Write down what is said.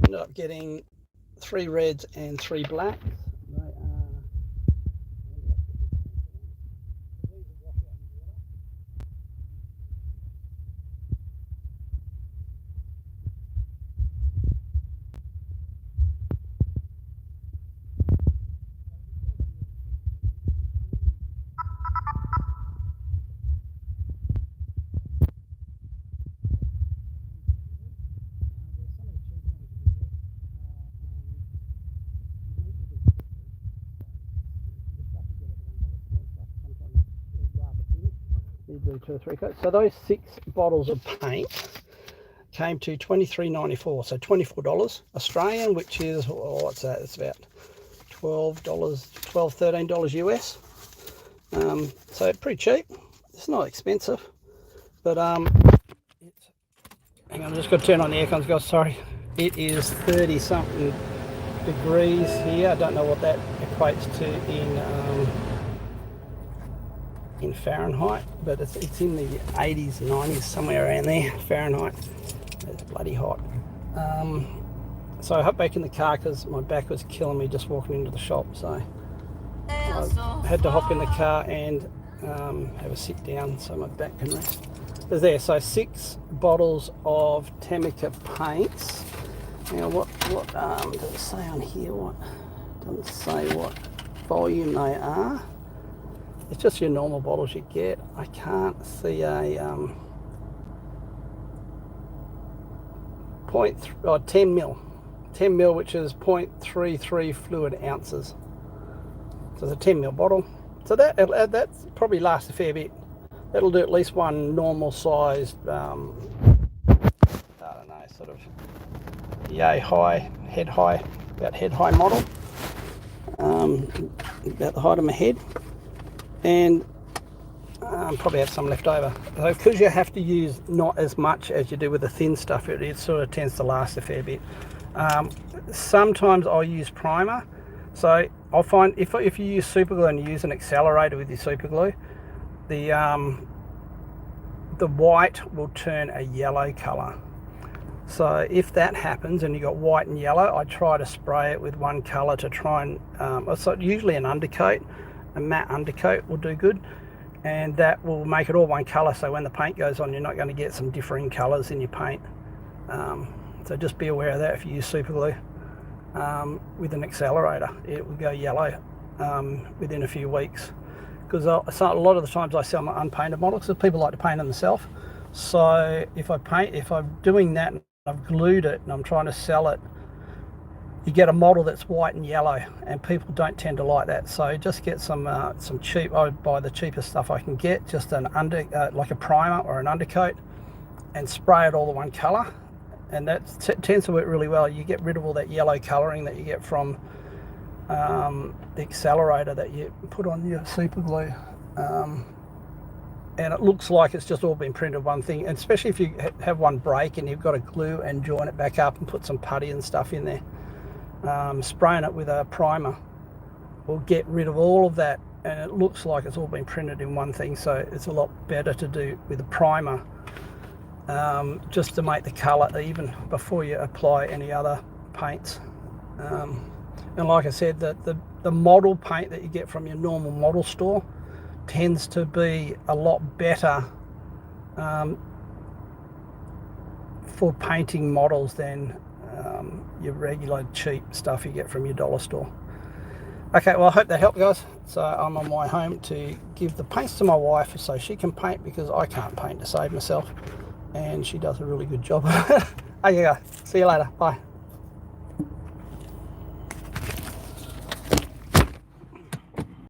ended up getting 3 reds and 3 blacks. They are do 2 or 3 coats. So those 6 bottles of paint came to $23.94, so $24 Australian, which is, oh, what's that? It's about $13 US. So pretty cheap. It's not expensive, but it's, hang on, I just got to turn on the aircon, guys. Sorry, it is 30 something degrees here. I don't know what that equates to in Fahrenheit, but it's in the 80s, 90s, somewhere around there, Fahrenheit. It's bloody hot. So I hopped back in the car because my back was killing me just walking into the shop. So I had to hop in the car and have a sit down so my back can rest. There's there, so 6 bottles of Tamica paints. Now what does it say on here? What doesn't say what volume they are. It's just your normal bottles you get. I can't see a 10 mil, which is 0.33 fluid ounces. So it's a 10 mil bottle. So that's probably lasts a fair bit. That'll do at least one normal sized, I don't know, sort of yay high, head high, about head high model, about the height of my head. And probably have some left over. So because you have to use not as much as you do with the thin stuff, it sort of tends to last a fair bit. Sometimes I'll use primer. So I'll find if you use super glue and you use an accelerator with your super glue, the white will turn a yellow color. So if that happens and you got white and yellow, I try to spray it with one color to try and so usually an undercoat. A matte undercoat will do good, and that will make it all one color, so when the paint goes on you're not going to get some differing colors in your paint. So just be aware of that if you use super glue with an accelerator. It will go yellow within a few weeks, because a lot of the times I sell my unpainted models because people like to paint them themselves. So if I'm doing that and I've glued it and I'm trying to sell it, you get a model that's white and yellow, and people don't tend to like that. So just get some cheap. I buy the cheapest stuff I can get, just an like a primer or an undercoat, and spray it all the one color, and that tends to work really well. You get rid of all that yellow coloring that you get from the accelerator that you put on your super glue, and it looks like it's just all been printed one thing. And especially if you have one break and you've got to glue and join it back up and put some putty and stuff in there. Spraying it with a primer will get rid of all of that, and it looks like it's all been printed in one thing. So it's a lot better to do with a primer, just to make the color even before you apply any other paints. And like I said, the model paint that you get from your normal model store tends to be a lot better for painting models than your regular cheap stuff you get from your dollar store. Okay, well I hope that helped, guys. So I'm on my way home to give the paints to my wife so she can paint, because I can't paint to save myself, and she does a really good job. Okay guys, see you later, bye.